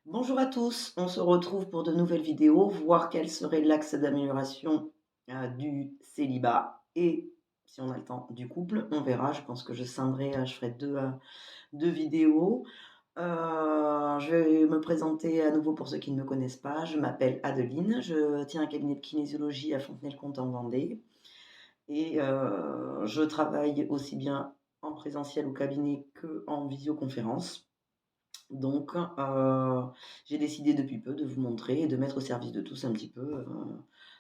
Bonjour à tous, on se retrouve pour de nouvelles vidéos, voir quel serait l'axe d'amélioration du célibat et, si on a le temps, du couple. On verra, je pense que je scinderai, je ferai deux vidéos. Je vais me présenter à nouveau pour ceux qui ne me connaissent pas. Je m'appelle Adeline, je tiens un cabinet de kinésiologie à Fontenay-le-Comte en Vendée et je travaille aussi bien en présentiel au cabinet qu'en visioconférence. Donc, j'ai décidé depuis peu de vous montrer et de mettre au service de tous un petit peu,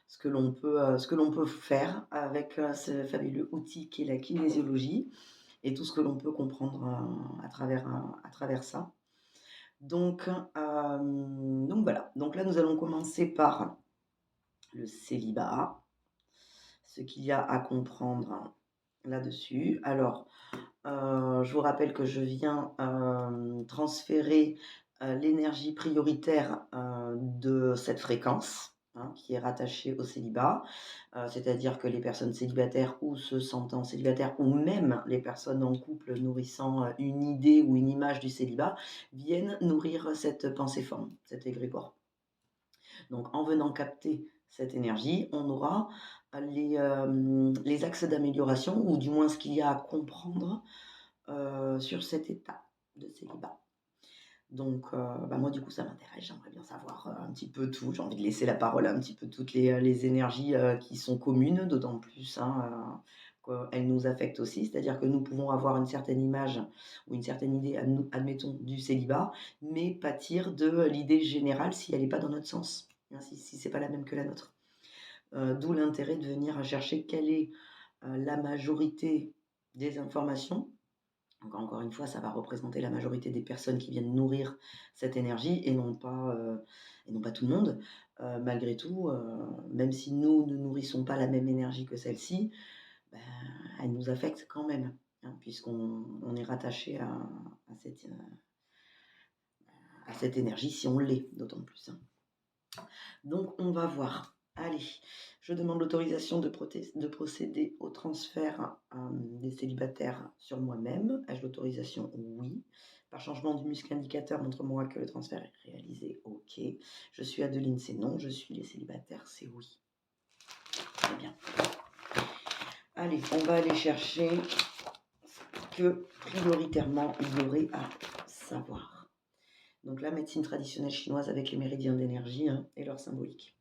ce que l'on peut faire avec, ce fabuleux outil qu'est la kinésiologie et tout ce que l'on peut comprendre, à travers ça. Donc voilà, donc là, nous allons commencer par le célibat, ce qu'il y a à comprendre là-dessus. Alors, je vous rappelle que je viens transférer l'énergie prioritaire de cette fréquence, hein, qui est rattachée au célibat, c'est-à-dire que les personnes célibataires ou se sentant célibataires, ou même les personnes en couple nourrissant une idée ou une image du célibat, viennent nourrir cette pensée-forme, cet égrégore. Donc en venant capter cette énergie, on aura les axes d'amélioration, ou du moins ce qu'il y a à comprendre sur cet état de célibat. Donc, moi, du coup, ça m'intéresse. J'aimerais bien savoir un petit peu tout. J'ai envie de laisser la parole à un petit peu toutes les énergies qui sont communes, d'autant plus qu'elles nous affectent aussi. C'est-à-dire que nous pouvons avoir une certaine image ou une certaine idée, admettons, du célibat, mais pâtir de l'idée générale si elle n'est pas dans notre sens, hein, si ce n'est pas la même que la nôtre. D'où l'intérêt de venir chercher quelle est la majorité des informations. Donc encore une fois, ça va représenter la majorité des personnes qui viennent nourrir cette énergie et non pas tout le monde. Malgré tout, même si nous ne nourrissons pas la même énergie que celle-ci, ben, elle nous affecte quand même, hein, puisqu'on est rattaché à cette énergie si on l'est, d'autant plus, hein. Donc on va voir. Allez, je demande l'autorisation de procéder au transfert des célibataires sur moi-même. Ai-je l'autorisation? Oui. Par changement du muscle indicateur, montre-moi que le transfert est réalisé. OK. Je suis Adeline, c'est non. Je suis les célibataires, c'est oui. Très bien. Allez, on va aller chercher ce que prioritairement il y aurait à savoir. Donc la médecine traditionnelle chinoise avec les méridiens d'énergie, hein, et leur symbolique.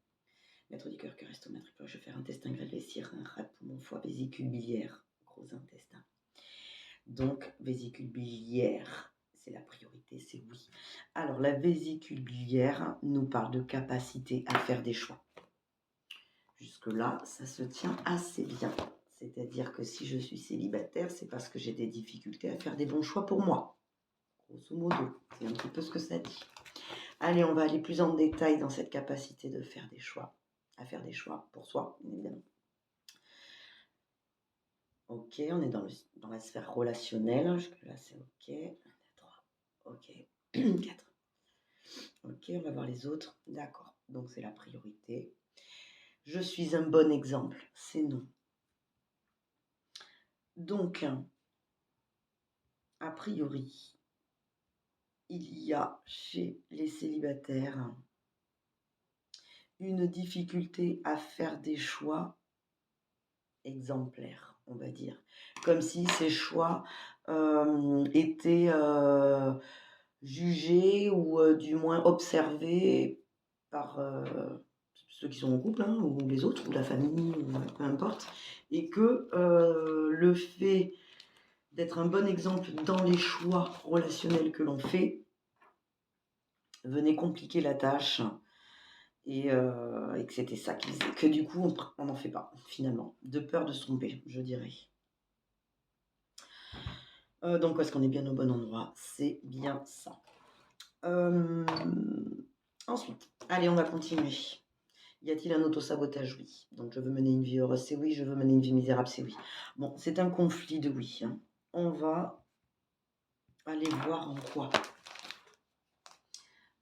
Maître du cœur, cœur, estomac, triple, je vais faire intestin, grêle, vessie, rein, rate, poumon, foie, vésicule biliaire, gros intestin. Donc, vésicule biliaire, c'est la priorité, c'est oui. Alors, la vésicule biliaire nous parle de capacité à faire des choix. Jusque-là, ça se tient assez bien. C'est-à-dire que si je suis célibataire, c'est parce que j'ai des difficultés à faire des bons choix pour moi. Grosso modo, c'est un petit peu ce que ça dit. Allez, on va aller plus en détail dans cette capacité de faire des choix, à faire des choix pour soi, bien évidemment. Ok, on est dans la sphère relationnelle. Jusque-là, c'est ok. 1, 2, 3. Ok. 4. Ok, on va voir les autres. D'accord. Donc, c'est la priorité. Je suis un bon exemple. C'est non. Donc, a priori, il y a chez les célibataires une difficulté à faire des choix exemplaires, on va dire. Comme si ces choix étaient jugés ou du moins observés par ceux qui sont en couple, hein, ou les autres, ou la famille, ou peu importe, et que le fait d'être un bon exemple dans les choix relationnels que l'on fait venait compliquer la tâche, et que c'était ça qui faisait que du coup on n'en fait pas finalement, de peur de se tromper, je dirais. Donc est-ce qu'on est bien au bon endroit? C'est bien ça. Ensuite, allez, on va continuer. Y a-t-il un autosabotage? Oui. Donc je veux mener une vie heureuse, c'est oui. Je veux mener une vie misérable, c'est oui. Bon, c'est un conflit de oui, hein. On va aller voir en quoi.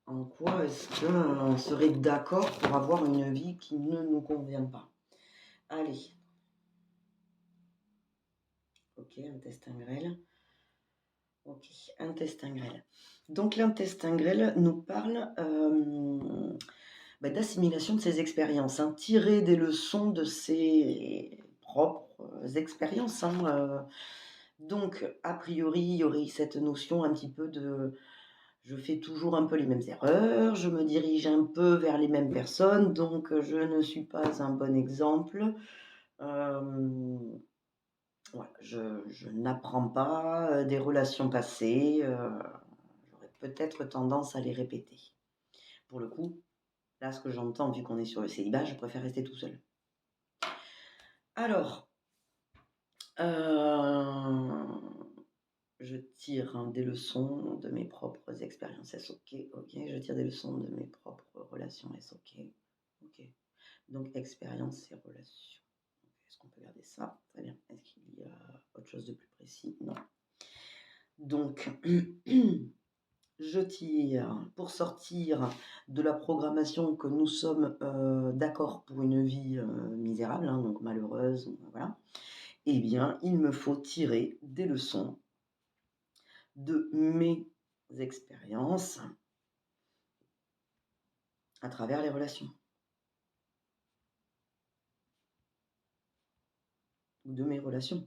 En quoi est-ce qu'on serait d'accord pour avoir une vie qui ne nous convient pas? Allez. Ok, intestin grêle. Ok, intestin grêle. Donc l'intestin grêle nous parle d'assimilation de ses expériences, hein, tirer des leçons de ses propres expériences, hein, donc a priori, il y aurait cette notion un petit peu de je fais toujours un peu les mêmes erreurs, je me dirige un peu vers les mêmes personnes, donc je ne suis pas un bon exemple. Voilà, je n'apprends pas des relations passées, j'aurais peut-être tendance à les répéter. Pour le coup, là, ce que j'entends, vu qu'on est sur le célibat, je préfère rester tout seul. Alors, je tire des leçons de mes propres expériences SOK. Ok, je tire des leçons de mes propres relations SOK. Ok, donc expérience et relations. Est-ce qu'on peut garder ça? Très bien. Est-ce qu'il y a autre chose de plus précis? Non. Donc, je tire pour sortir de la programmation que nous sommes d'accord pour une vie misérable, hein, donc malheureuse, voilà. Eh bien, il me faut tirer des leçons de mes expériences à travers les relations. Ou de mes relations.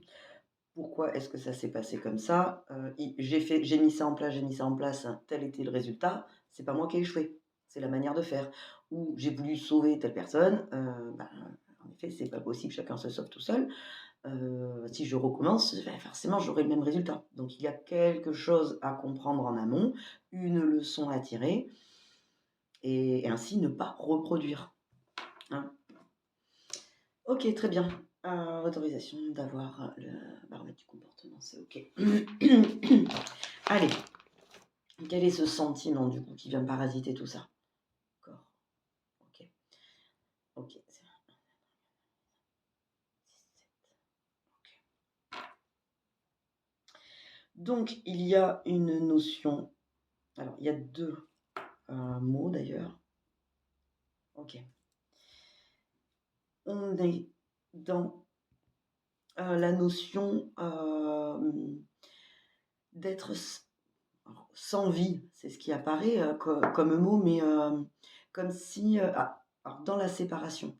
Pourquoi est-ce que ça s'est passé comme ça? J'ai mis ça en place, tel était le résultat. C'est pas moi qui ai échoué, c'est la manière de faire. Ou j'ai voulu sauver telle personne, en effet, c'est pas possible, chacun se sauve tout seul. Si je recommence, forcément, j'aurai le même résultat. Donc, il y a quelque chose à comprendre en amont, une leçon à tirer, et ainsi ne pas reproduire. Hein. Ok, très bien. Autorisation d'avoir le baromètre du comportement, c'est ok. Allez, quel est ce sentiment du coup qui vient parasiter tout ça? Corps. Ok. Ok. Donc il y a une notion. Alors il y a deux mots d'ailleurs. Ok. On est dans la notion d'être sans vie, c'est ce qui apparaît comme mot, mais comme si, alors dans la séparation,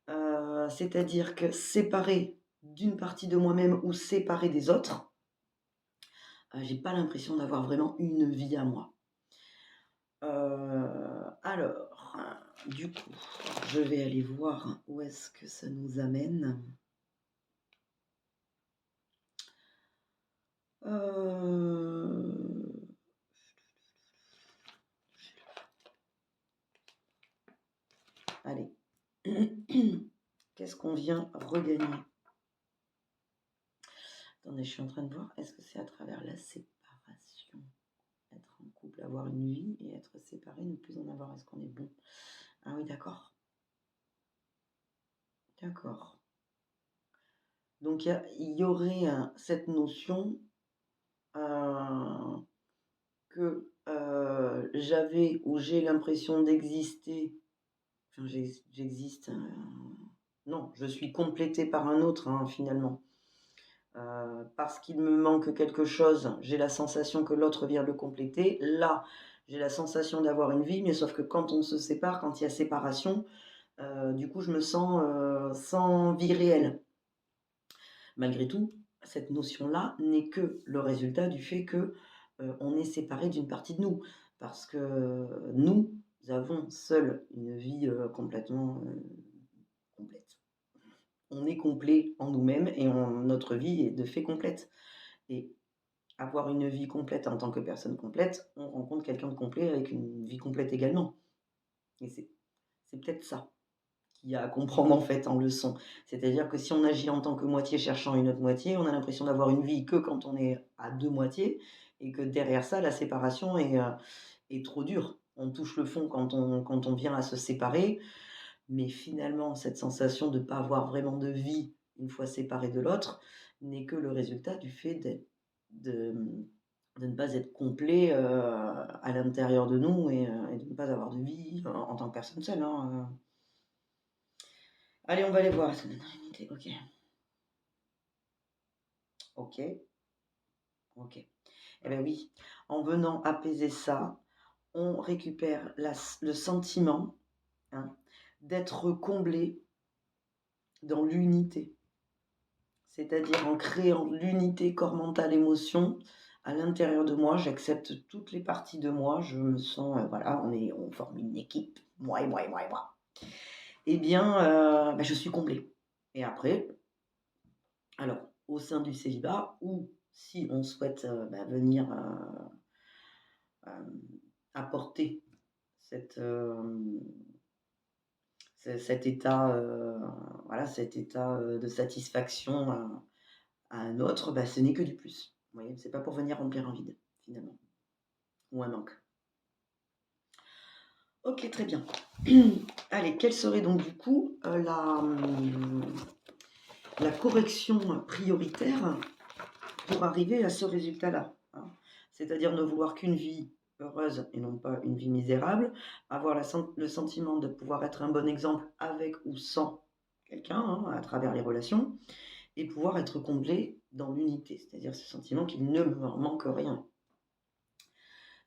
c'est-à-dire que séparé d'une partie de moi-même ou séparé des autres, j'ai pas l'impression d'avoir vraiment une vie à moi. Alors, du coup, je vais aller voir où est-ce que ça nous amène. Allez, qu'est-ce qu'on vient regagner? Attendez, je suis en train de voir, est-ce que c'est à travers la séparation? Être en couple, avoir une vie et être séparé, ne plus en avoir, est-ce qu'on est bon? Ah oui, d'accord. D'accord. Donc il y aurait cette notion que j'avais ou j'ai l'impression d'exister, enfin j'existe, non, je suis complétée par un autre hein, finalement. Parce qu'il me manque quelque chose, j'ai la sensation que l'autre vient le compléter. Là, j'ai la sensation d'avoir une vie, mais sauf que quand on se sépare, quand il y a séparation, du coup, je me sens sans vie réelle. Malgré tout, cette notion-là n'est que le résultat du fait que on est séparé d'une partie de nous. Parce que nous avons seuls une vie complètement complète. On est complet en nous-mêmes et notre vie est de fait complète. Et avoir une vie complète en tant que personne complète, on rencontre quelqu'un de complet avec une vie complète également. Et c'est peut-être ça qu'il y a à comprendre en fait en leçon. C'est-à-dire que si on agit en tant que moitié cherchant une autre moitié, on a l'impression d'avoir une vie que quand on est à deux moitiés et que derrière ça, la séparation est trop dure. On touche le fond quand on vient à se séparer, mais finalement, cette sensation de ne pas avoir vraiment de vie une fois séparé de l'autre n'est que le résultat du fait de, de ne pas être complet à l'intérieur de nous et de ne pas avoir de vie en tant que personne seule. Hein. Allez, on va aller voir. Ok. Ok. Ok. Eh bien oui, en venant apaiser ça, on récupère le sentiment, hein, d'être comblé dans l'unité. C'est-à-dire en créant l'unité corps, mental, émotion à l'intérieur de moi. J'accepte toutes les parties de moi. Je me sens, voilà, on forme une équipe, moi et moi et moi et moi. Eh bien, je suis comblée. Et après, alors, au sein du célibat, ou si on souhaite venir apporter cette, cet état, voilà, cet état de satisfaction à un autre, ce n'est que du plus. Vous voyez, c'est pas pour venir remplir un vide, finalement, ou un manque. Ok, très bien. Allez, quelle serait donc du coup la correction prioritaire pour arriver à ce résultat-là, hein? C'est-à-dire ne vouloir qu'une vie heureuse et non pas une vie misérable, avoir le sentiment de pouvoir être un bon exemple avec ou sans quelqu'un, hein, à travers les relations, et pouvoir être comblé dans l'unité, c'est-à-dire ce sentiment qu'il ne me manque rien.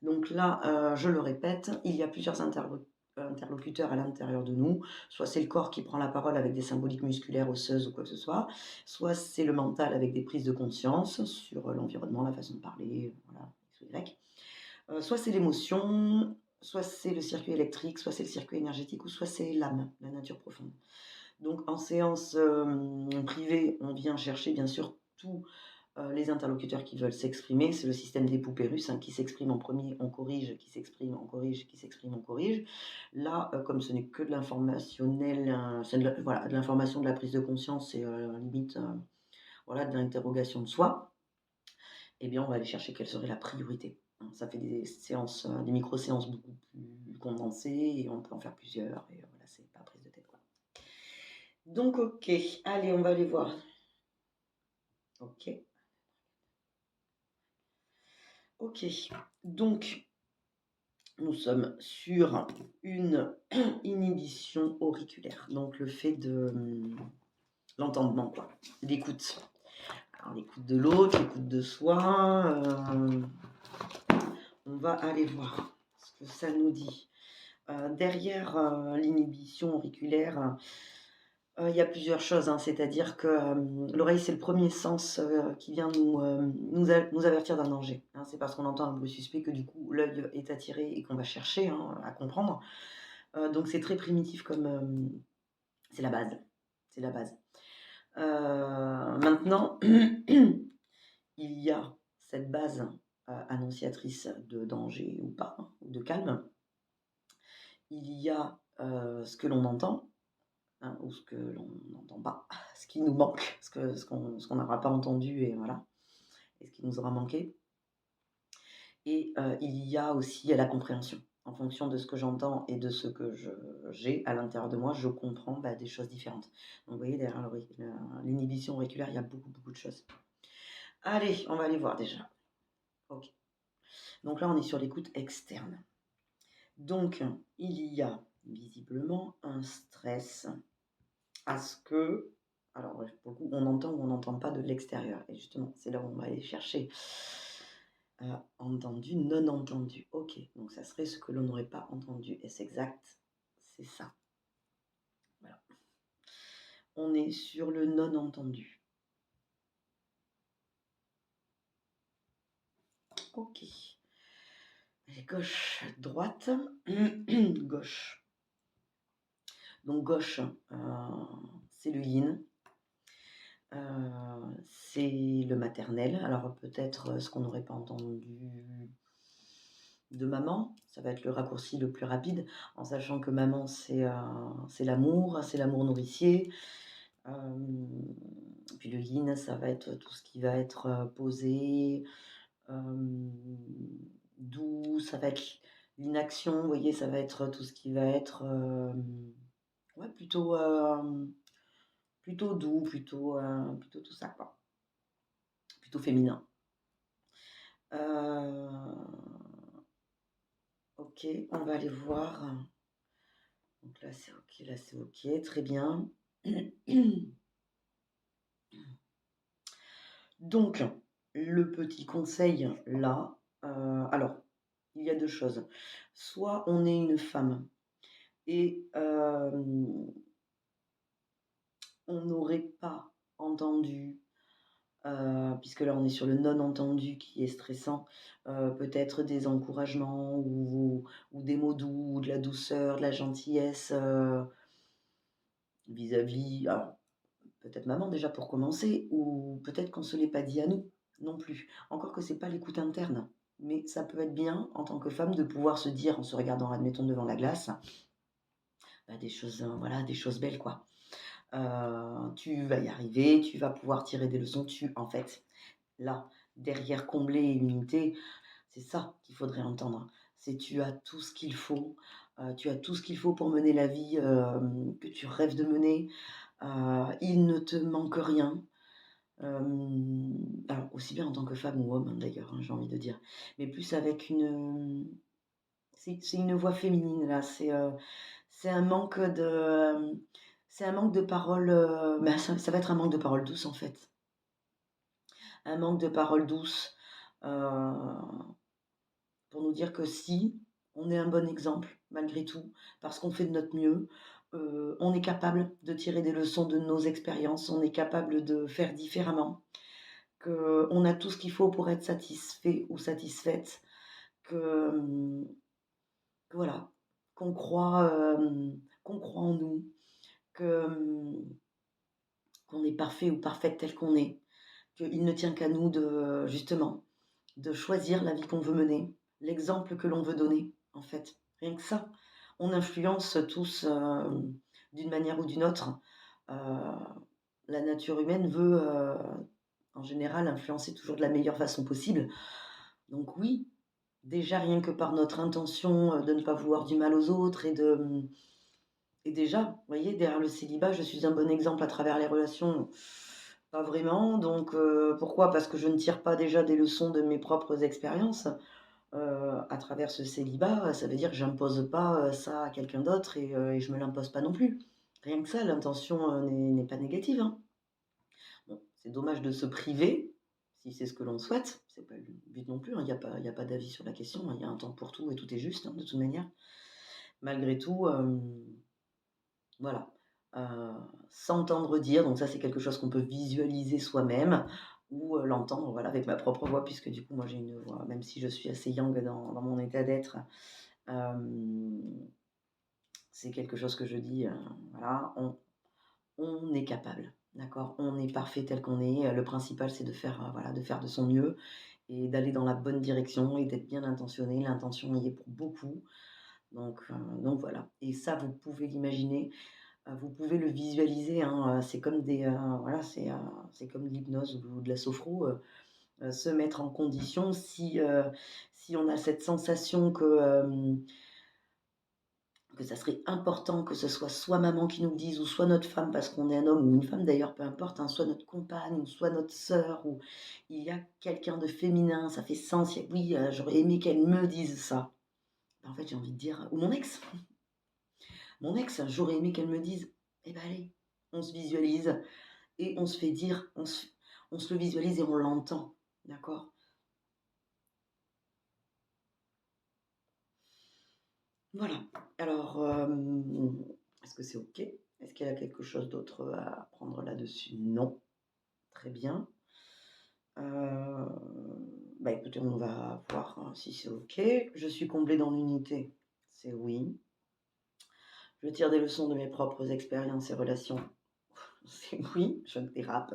Donc là, je le répète, il y a plusieurs interlocuteurs à l'intérieur de nous. Soit c'est le corps qui prend la parole avec des symboliques musculaires, osseuses ou quoi que ce soit, soit c'est le mental avec des prises de conscience sur l'environnement, la façon de parler, voilà, X ou Y. Soit c'est l'émotion, soit c'est le circuit électrique, soit c'est le circuit énergétique, ou soit c'est l'âme, la nature profonde. Donc en séance privée, on vient chercher bien sûr tous les interlocuteurs qui veulent s'exprimer. C'est le système des poupées russes, hein, qui s'exprime en premier, on corrige, qui s'exprime, on corrige, qui s'exprime, on corrige. Là, comme ce n'est que de l'informationnel, c'est voilà, de l'information, de la prise de conscience et limite voilà, de l'interrogation de soi, eh bien on va aller chercher quelle serait la priorité. Ça fait des séances, des micro-séances beaucoup plus condensées et on peut en faire plusieurs. Et voilà, c'est pas prise de tête, quoi. Donc, ok, allez, on va aller voir. Ok. Ok, donc nous sommes sur une inhibition auriculaire, donc le fait de l'entendement, quoi, l'écoute. Alors l'écoute de l'autre, l'écoute de soi, on va aller voir ce que ça nous dit. Derrière l'inhibition auriculaire, il y a plusieurs choses, hein, c'est-à-dire que l'oreille, c'est le premier sens qui vient nous avertir d'un danger, hein. C'est parce qu'on entend un bruit suspect que du coup l'œil est attiré et qu'on va chercher, hein, à comprendre. Donc c'est très primitif comme c'est la base. C'est la base. Maintenant, il y a cette base annonciatrice de danger ou pas, hein, ou de calme. Il y a ce que l'on entend, hein, ou ce que l'on n'entend pas, ce qui nous manque, ce qu'on n'aura pas entendu et voilà, et ce qui nous aura manqué. Et il y a aussi la compréhension. En fonction de ce que j'entends et de ce que j'ai à l'intérieur de moi, je comprends des choses différentes. Donc vous voyez, derrière l'inhibition auriculaire, il y a beaucoup, beaucoup de choses. Allez, on va aller voir déjà. Ok. Donc là, on est sur l'écoute externe. Donc, il y a visiblement un stress à ce que, alors pour le coup, on entend ou on n'entend pas de l'extérieur. Et justement, c'est là où on va aller chercher entendu, non entendu. Ok, donc ça serait ce que l'on n'aurait pas entendu. Et c'est exact, c'est ça. Voilà. On est sur le non entendu. Ok. Gauche, droite, gauche. Donc gauche, c'est le yin. C'est le maternel. Alors peut-être ce qu'on n'aurait pas entendu de maman, ça va être le raccourci le plus rapide, en sachant que maman c'est l'amour nourricier. Puis le yin, ça va être tout ce qui va être posé, doux, ça va être l'inaction, vous voyez, ça va être tout ce qui va être ouais, plutôt doux, plutôt tout ça, quoi. Plutôt féminin. Ok, on va aller voir. Donc là c'est ok, très bien. Donc, le petit conseil là, alors, il y a 2 choses. Soit on est une femme et on n'aurait pas entendu, puisque là on est sur le non entendu qui est stressant, peut-être des encouragements ou des mots doux ou de la douceur, de la gentillesse, vis-à-vis alors peut-être maman déjà pour commencer ou peut-être qu'on se l'est pas dit à nous non plus. Encore que c'est pas l'écoute interne, mais ça peut être bien en tant que femme de pouvoir se dire en se regardant admettons devant la glace, bah, des choses, voilà, des choses belles quoi. Tu vas y arriver, tu vas pouvoir tirer des leçons, en fait, là, derrière combler une unité, c'est ça qu'il faudrait entendre. C'est tu as tout ce qu'il faut, tu as tout ce qu'il faut pour mener la vie, que tu rêves de mener, il ne te manque rien. Alors aussi bien en tant que femme ou homme, hein, d'ailleurs, hein, j'ai envie de dire, mais plus avec c'est une voix féminine là, c'est un manque de, c'est un manque de paroles, bah, ça va être un manque de paroles douces en fait. Un manque de paroles douces, heu, pour nous dire que si, on est un bon exemple malgré tout, parce qu'on fait de notre mieux, on est capable de tirer des leçons de nos expériences, on est capable de faire différemment, qu'on a tout ce qu'il faut pour être satisfait ou satisfaite, que, que voilà, qu'on croit en nous, que, qu'on est parfait ou parfaite tel qu'on est, qu'il ne tient qu'à nous de justement, de choisir la vie qu'on veut mener, l'exemple que l'on veut donner, en fait. Rien que ça. On influence tous, d'une manière ou d'une autre. Heu, la nature humaine veut, en général, influencer toujours de la meilleure façon possible. Donc oui, déjà rien que par notre intention, de ne pas vouloir du mal aux autres et déjà, vous voyez, derrière le célibat, je suis un bon exemple à travers les relations. Pas vraiment, donc pourquoi? Parce que je ne tire pas déjà des leçons de mes propres expériences, à travers ce célibat, ça veut dire que j'impose pas, ça à quelqu'un d'autre et je me l'impose pas non plus. Rien que ça, l'intention, n'est pas négative, hein. Bon, c'est dommage de se priver, si c'est ce que l'on souhaite, c'est pas le but non plus, hein, il y a pas d'avis sur la question, hein, il y a un temps pour tout et tout est juste, hein, de toute manière. Malgré tout, voilà, s'entendre dire, donc ça, c'est quelque chose qu'on peut visualiser soi-même ou, l'entendre, voilà, avec ma propre voix puisque du coup, moi, j'ai une voix même si je suis assez yang dans mon état d'être, hem, c'est quelque chose que je dis, voilà, on est capable, d'accord? On est parfait tel qu'on est, le principal, c'est de faire, voilà, de faire de son mieux et d'aller dans la bonne direction et d'être bien intentionné. L'intention y est pour beaucoup, donc voilà et ça, vous pouvez l'imaginer. Vous pouvez le visualiser, hein, c'est comme voilà, c'est comme de l'hypnose ou de la sophro, se mettre en condition si on a cette sensation que ça serait important que ce soit maman qui nous le dise ou soit notre femme parce qu'on est un homme ou une femme d'ailleurs, peu importe, hein, soit notre compagne ou soit notre sœur ou il y a quelqu'un de féminin, ça fait sens, il y a oui, j'aurais aimé qu'elle me dise ça. En fait, j'ai envie de dire ou mon ex. Mon ex, j'aurais aimé qu'elle me dise: «Eh ben allez, on se visualise». Et on se fait dire, on se le visualise et on l'entend, d'accord? Voilà. Alors, est-ce que c'est OK? Est-ce qu'il y a quelque chose d'autre à prendre là-dessus? Non. Très bien. Bah, écoutez, on va voir, hein, si c'est OK. Je suis comblée dans l'unité, c'est oui. Je tire des leçons de mes propres expériences et relations, c'est oui, je dérape.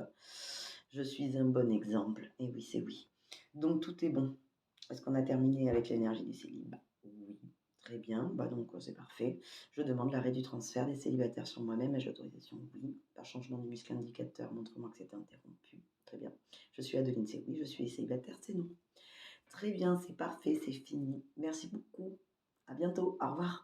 Je suis un bon exemple et oui, c'est oui. Donc tout est bon. Est-ce qu'on a terminé avec l'énergie du célibat? Oui, très bien. Bah donc, c'est parfait. Je demande l'arrêt du transfert des célibataires sur moi-même. Ai-je l'autorisation? Oui. Par changement du muscle indicateur, montre-moi que c'est interrompu. Très bien. Je suis Adeline, c'est oui. Je suis célibataire, c'est non. Très bien, c'est parfait, c'est fini. Merci beaucoup. À bientôt. Au revoir.